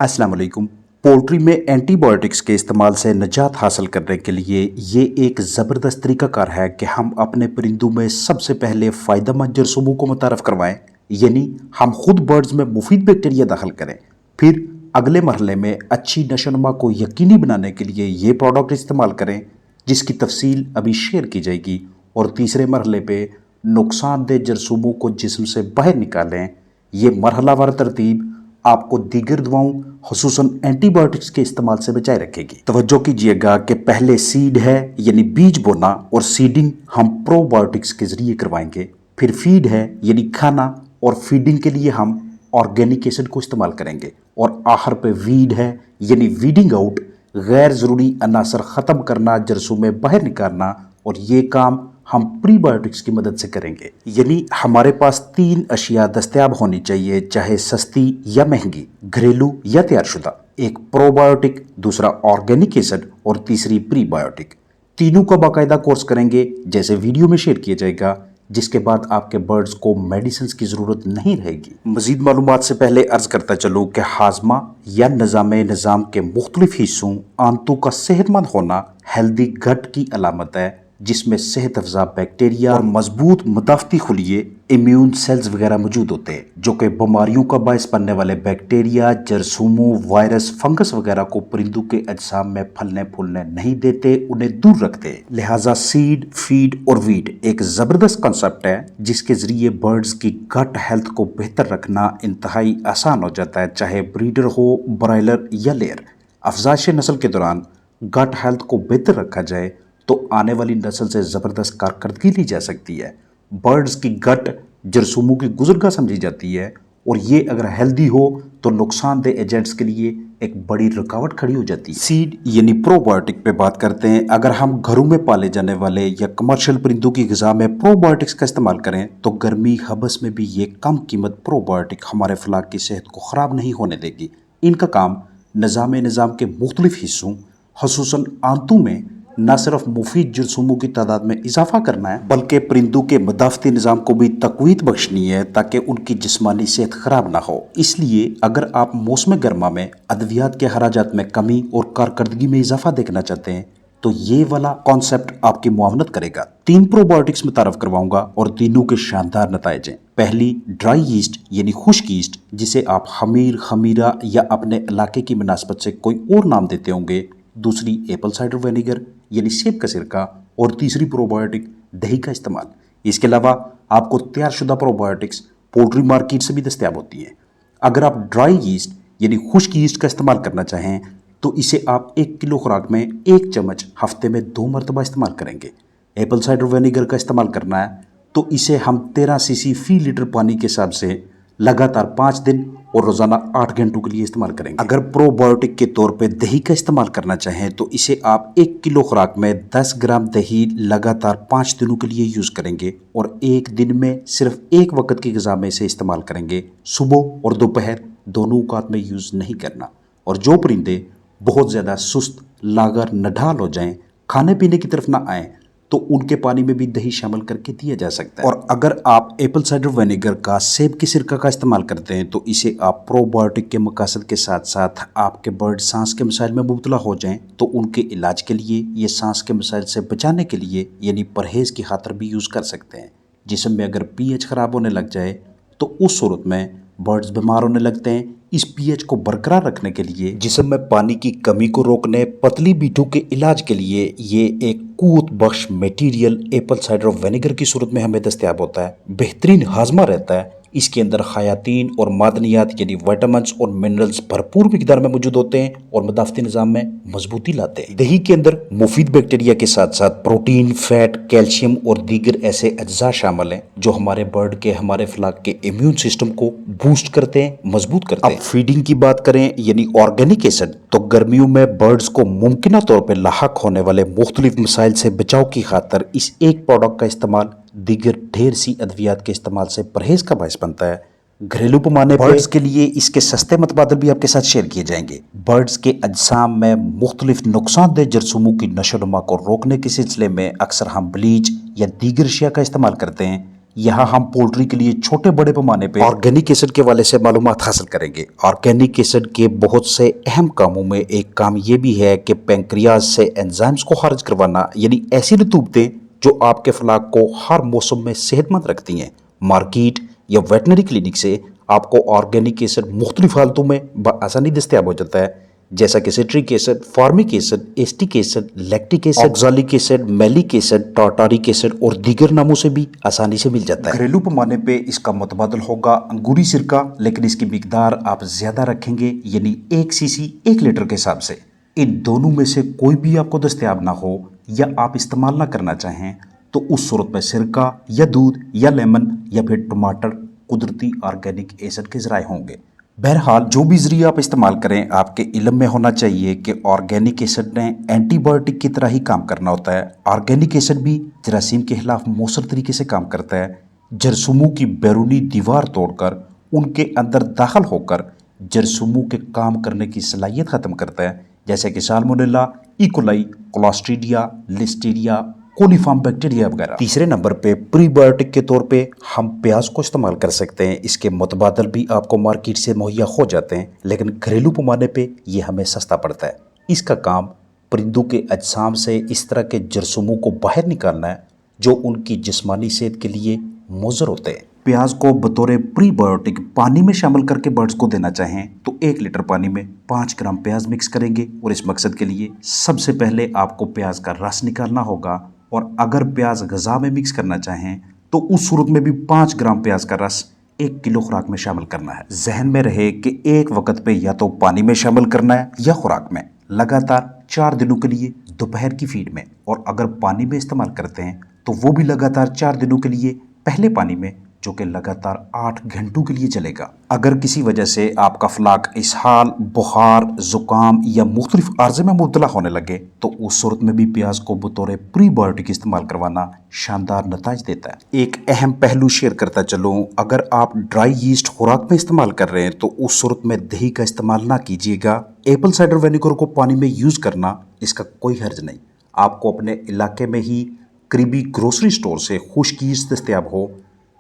अस्सलाम वालेकुम। पोल्ट्री में एंटीबायोटिक्स के इस्तेमाल से निजात हासिल करने के लिए ये एक ज़बरदस्त तरीक़ाकार है कि हम अपने परिंदों में सबसे पहले फ़ायदेमंद जरासीमों को मुतारफ़ करवाएं, यानी हम खुद बर्ड्स में मुफीद बैक्टीरिया दाखिल करें। फिर अगले मरहले में अच्छी नशोनुमा को यकीनी बनाने के लिए ये प्रोडक्ट इस्तेमाल करें, जिसकी तफसील अभी शेयर की जाएगी। और तीसरे मरहले पे नुकसानदेह जरासीमों को जिस्म से बाहर निकालें। ये मरहलावार तरतीब आपको दीगर दवाओं खुसूसन एंटीबायोटिक्स के इस्तेमाल से बचाए रखेगी। तवज्जो कीजिएगा कि पहले सीड है यानी बीज बोना और सीडिंग हम प्रोबायोटिक्स के जरिए करवाएंगे। फिर फीड है यानी खाना और फीडिंग के लिए हम ऑर्गेनिक एसिड को इस्तेमाल करेंगे। और आखिर पे वीड है यानी वीडिंग आउट, गैर ज़रूरी अनासर ख़त्म करना, जरासीम में बाहर निकालना। और ये काम हम प्रीबायोटिक्स की मदद से करेंगे। यानी हमारे पास 3 अशिया दस्तयाब होनी चाहिए, चाहे सस्ती या महंगी, घरेलू या तैयारशुदा। एक प्रोबायोटिक, दूसरा ऑर्गेनिक एसिड और तीसरी प्रीबायोटिक। तीनों का बाकायदा कोर्स करेंगे जैसे वीडियो में शेयर किया जाएगा, जिसके बाद आपके बर्ड्स को मेडिसिन की ज़रूरत नहीं रहेगी। मज़ीद मालूमात से पहले अर्ज़ करता चलूँ कि हाजमा या निज़ाम के मुख्तलिफ हिस्सों आंतों का सेहतमंद होना हेल्दी गट की अलामत है, जिसमें सेहत अफजा बैक्टीरिया और मजबूत मुदाफ़ती खुलिये इम्यून सेल्स वगैरह मौजूद होते हैं, जो कि बीमारियों का बायस बनने वाले बैक्टीरिया, जरासीमों, वायरस, फंगस वगैरह को परिंदों के अजसाम में फलने फूलने नहीं देते, उन्हें दूर रखते हैं। लिहाजा सीड, फीड और वीड एक ज़बरदस्त कॉन्सेप्ट है, जिसके ज़रिए बर्ड्स की गट हेल्थ को बेहतर रखना इंतहाई आसान हो जाता है, चाहे ब्रीडर हो, ब्रायलर या लेयर। अफजाइश नस्ल के दौरान गट हेल्थ को बेहतर रखा जाए तो आने वाली नस्ल से ज़बरदस्त कारकर्दगी ली जा सकती है। बर्ड्स की गट जरासीमों की गुज़रगाह समझी जाती है, और ये अगर हेल्दी हो तो नुकसानदेह एजेंट्स के लिए एक बड़ी रुकावट खड़ी हो जाती है। सीड यानी प्रोबायोटिक पे बात करते हैं। अगर हम घरों में पाले जाने वाले या कमर्शियल परिंदों की ग़िज़ा में प्रोबायोटिक्स का इस्तेमाल करें तो गर्मी हबस में भी ये कम कीमत प्रोबायोटिक हमारे फलाक की सेहत को ख़राब नहीं होने देगी। इनका काम निज़ाम के मुख्तलिफ हिस्सों खुसूसन आंतों में न सिर्फ मुफीद जरासीमों की तादाद में इजाफा करना है, बल्कि परिंदों के मदाफ़ती निज़ाम को भी तक़वीत बख्शनी है ताकि उनकी जिस्मानी सेहत ख़राब ना हो। इसलिए अगर आप मौसम गर्मा में अद्वियात के खराजात में कमी और कारकर्दगी में इजाफा देखना चाहते हैं तो ये वाला कॉन्सेप्ट आपकी मुआवनत करेगा। 3 प्रोबायोटिक्स मुतारफ़ करवाऊंगा और तीनों के शानदार नताइज हैं। पहली ड्राई यीस्ट यानी खुश्क यीस्ट, जिसे आप खमीर, खमीरा या अपने इलाके की मुनासबत से कोई और नाम देते होंगे। दूसरी एप्पल साइडर विनेगर यानी सेब का सिरका। और तीसरी प्रोबायोटिक दही का इस्तेमाल। इसके अलावा आपको तैयारशुदा प्रोबायोटिक्स पोल्ट्री मार्केट से भी दस्तयाब होती हैं। अगर आप ड्राई यीस्ट यानी खुश्क यीस्ट का इस्तेमाल करना चाहें तो इसे आप 1 किलो खुराक में 1 चम्मच हफ्ते में 2 मरतबा इस्तेमाल करेंगे। एप्पल साइडर विनेगर का इस्तेमाल करना है तो इसे हम 13 सीसी फी लीटर पानी के हिसाब से लगातार 5 दिन और रोज़ाना 8 घंटों के लिए इस्तेमाल करेंगे। अगर प्रोबायोटिक के तौर पे दही का इस्तेमाल करना चाहें तो इसे आप 1 किलो खुराक में 10 ग्राम दही लगातार 5 दिनों के लिए यूज़ करेंगे और एक दिन में सिर्फ एक वक्त की ग़िज़ा में इसे इस्तेमाल करेंगे। सुबह और दोपहर दोनों औकात में यूज़ नहीं करना। और जो परिंदे बहुत ज़्यादा सुस्त, लागर, नढाल हो जाएं, खाने पीने की तरफ ना आएँ, तो उनके पानी में भी दही शामिल करके दिया जा सकता है। और अगर आप एप्पल साइडर विनेगर का सेब के सिरका का इस्तेमाल करते हैं तो इसे आप प्रोबायोटिक के मकासद के साथ साथ आपके बर्ड सांस के मसाइल में मुब्तला हो जाएं तो उनके इलाज के लिए, ये सांस के मसाइल से बचाने के लिए यानी परहेज़ की खातर भी यूज़ कर सकते हैं। जिस्म में अगर pH ख़राब होने लग जाए तो उस सूरत में बर्ड्स बीमार होने लगते हैं। इस pH को बरकरार रखने के लिए, जिस्म में पानी की कमी को रोकने, पतली बीटों के इलाज के लिए ये एक कुव्वत बख्श मटेरियल एप्पल साइडर विनेगर की सूरत में हमें दस्तयाब होता है। बेहतरीन हाजमा रहता है। इसके अंदर खयातीन और मादनियात यानी विटामिन्स और मिनरल्स भरपूर मिकदार में मौजूद होते हैं और मदाफ़ती निज़ाम में मजबूती लाते हैं। दही के अंदर मुफीद बैक्टीरिया के साथ साथ प्रोटीन, फैट, कैल्शियम और दीगर ऐसे अज्जा शामिल हैं जो हमारे बर्ड के, हमारे फलाक के इम्यून सिस्टम को बूस्ट करते हैं, मजबूत करते हैं। अब फीडिंग की बात करें यानी ऑर्गेनिक एसिड, तो गर्मियों में बर्ड्स को मुमकिन तौर पर लाहक होने वाले मुख्तलिफ मसाइल से बचाव की खातर इस एक प्रोडक्ट का इस्तेमाल दीगर ढेर सी अद्वियात के इस्तेमाल से परहेज का बायस बनता है। घरेलू पैमाने बर्ड्स के लिए इसके सस्ते मतबादल भी आपके साथ शेयर किए जाएंगे। बर्ड्स के अजसाम में मुख्तलिफ नुकसानदेह जरासीमों की नशोनुमा को रोकने के सिलसिले में अक्सर हम ब्लीच या दीगर अशिया का इस्तेमाल करते हैं। यहाँ हम पोल्ट्री के लिए छोटे बड़े पैमाने पे ऑर्गेनिक एसिड के वाले से मालूमात हासिल करेंगे। ऑर्गेनिक एसिड के बहुत से अहम कामों में एक काम ये भी है कि पैंक्रियाज से एंजाइम्स को खारिज करवाना, यानी ऐसी रतूबतें जो आपके फलाक को हर मौसम में सेहतमंद रखती हैं। मार्केट या वेटनरी क्लिनिक से आपको ऑर्गेनिक एसिड मुख्तलिफ हालतों में बआसानी दस्तयाब हो जाता है, जैसा कि citric acid, formic acid, acetic acid, lactic acid, oxalic acid, malic acid, tartaric acid और दीगर नामों से भी आसानी से मिल जाता है। घरेलू पैमाने पे इसका मुतबादल होगा अंगूरी सिरका, लेकिन इसकी मिकदार आप ज्यादा रखेंगे, यानी 1 सीसी 1 लीटर के हिसाब से। इन दोनों में से कोई भी आपको दस्तयाब ना हो या आप इस्तेमाल ना करना चाहें तो उस सूरत में सिरका या दूध या लेमन या फिर टमाटर कुदरती ऑर्गेनिक एसिड के जराए होंगे। बहरहाल जो भी जरिया आप इस्तेमाल करें, आपके इल्म में होना चाहिए कि ऑर्गेनिक एसिड ने एंटीबायोटिक की तरह ही काम करना होता है। ऑर्गेनिक एसिड भी जरासीम के खिलाफ मौसर तरीके से काम करता है। जरसूमों की बैरूनी दीवार तोड़कर उनके अंदर दाखिल होकर जरसूमों के काम करने की सलाहियत ख़त्म करता है, जैसे कि salmonella, E coli, clostridia, Listeria, coliform bacteria वगैरह। तीसरे नंबर पे प्रीबायोटिक के तौर पे हम प्याज को इस्तेमाल कर सकते हैं। इसके मुतबादल भी आपको मार्केट से मुहैया हो जाते हैं, लेकिन घरेलू पैमाने पे ये हमें सस्ता पड़ता है। इसका काम परिंदों के अजसाम से इस तरह के जरसूमों को बाहर निकालना है जो उनकी जिस्मानी सेहत के लिए मुज़र होते हैं। प्याज को बतौर प्रीबायोटिक पानी में शामिल करके बर्ड्स को देना चाहें तो 1 लीटर पानी में 5 ग्राम प्याज मिक्स करेंगे, और इस मकसद के लिए सबसे पहले आपको प्याज का रस निकालना होगा। और अगर प्याज ग़िज़ा में मिक्स करना चाहें तो उस सूरत में भी 5 ग्राम प्याज का रस 1 किलो खुराक में शामिल करना है। जहन में रहे कि एक वक्त पे या तो पानी में शामिल करना है या खुराक में, लगातार 4 दिनों के लिए दोपहर की फीड में, और अगर पानी में इस्तेमाल करते हैं तो वो भी लगातार 4 दिनों के लिए पहले पानी में, जो कि लगातार 8 घंटों के लिए चलेगा। अगर किसी वजह से आपका फलाक इसहाल, बुखार, जुकाम या मुख्तलिफ आर्जे में मुब्तला होने लगे तो उस सूरत में भी प्याज को बतौर प्रीबायोटिक इस्तेमाल करवाना शानदार नताइज देता है। एक अहम पहलू शेयर करता चलूँ, अगर आप ड्राई यीस्ट खुराक में इस्तेमाल कर रहे हैं तो उस सूरत में दही का इस्तेमाल ना कीजिएगा। एप्पल साइडर विनेगर को पानी में यूज़ करना, इसका कोई हर्ज नहीं। आपको अपने इलाके में ही करीबी ग्रोसरी स्टोर से खुश्क यीस्ट दस्तयाब हो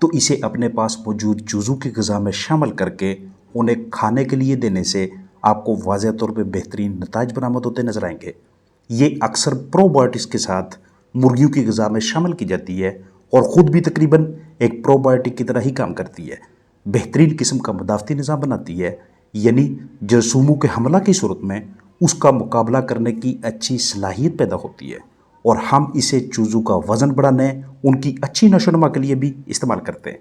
तो इसे अपने पास मौजूद जुज़ू की ग़िज़ा में शामिल करके उन्हें खाने के लिए देने से आपको वाज़ह तौर पे बेहतरीन नताइज बरामद होते नजर आएंगे। ये अक्सर प्रोबायोटिक्स के साथ मुर्गियों की ग़िज़ा में शामिल की जाती है और ख़ुद भी तकरीबन एक प्रोबायोटिक की तरह ही काम करती है। बेहतरीन किस्म का मदाफ़ती निज़ाम बनाती है, यानी जरसूमों के हमला की सूरत में उसका मुकाबला करने की अच्छी सलाहियत पैदा होती है। और हम इसे चूज़ों का वज़न बढ़ाने, उनकी अच्छी नशोनुमा के लिए भी इस्तेमाल करते हैं,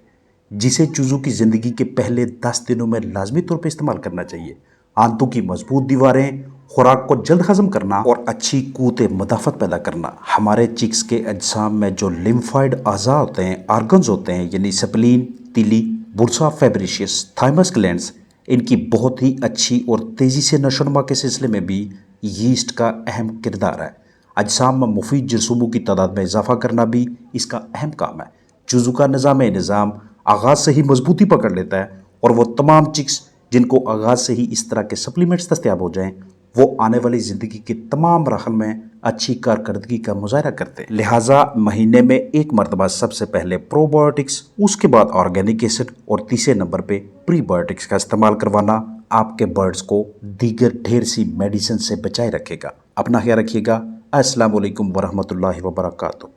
जिसे चूज़ों की ज़िंदगी के पहले 10 दिनों में लाजमी तौर पर इस्तेमाल करना चाहिए। आंतों की मजबूत दीवारें, खुराक को जल्द हजम करना और अच्छी क़ुव्वत मदाफ़त पैदा करना। हमारे चिक्स के अजसाम में जो लिम्फाइड अज़ा होते हैं, आर्गन्स होते हैं, यानी स्प्लीन, तिली, बुर्सा फैब्रिशियस, थाइमस ग्लैंड्स, इनकी बहुत ही अच्छी और तेज़ी से नशोनुमा के सिलसिले में भी यीस्ट का अहम किरदार है। अजसाम में मुफीद जरसूमों की तादाद में इजाफा करना भी इसका अहम काम है। चूज़ों का निज़ाम आगाज़ से ही मजबूती पकड़ लेता है, और वो तमाम चिक्स जिनको आगाज़ से ही इस तरह के सप्लीमेंट्स दस्तयाब हो जाएं, वो आने वाली ज़िंदगी के तमाम मराहल में अच्छी कारकर्दगी का मुजाहरा करते हैं। लिहाजा महीने में 1 मरतबा सबसे पहले प्रोबायोटिक्स, उसके बाद ऑर्गेनिक एसिड और तीसरे नंबर पे प्रीबायोटिक्स का इस्तेमाल करवाना आपके बर्ड्स को दीगर ढेर सी मेडिसिन से बचाए रखेगा। अपना ख्याल रखिएगा। अस्सलाम वालेकुम वरहमतुल्लाहि वबरकातुहू।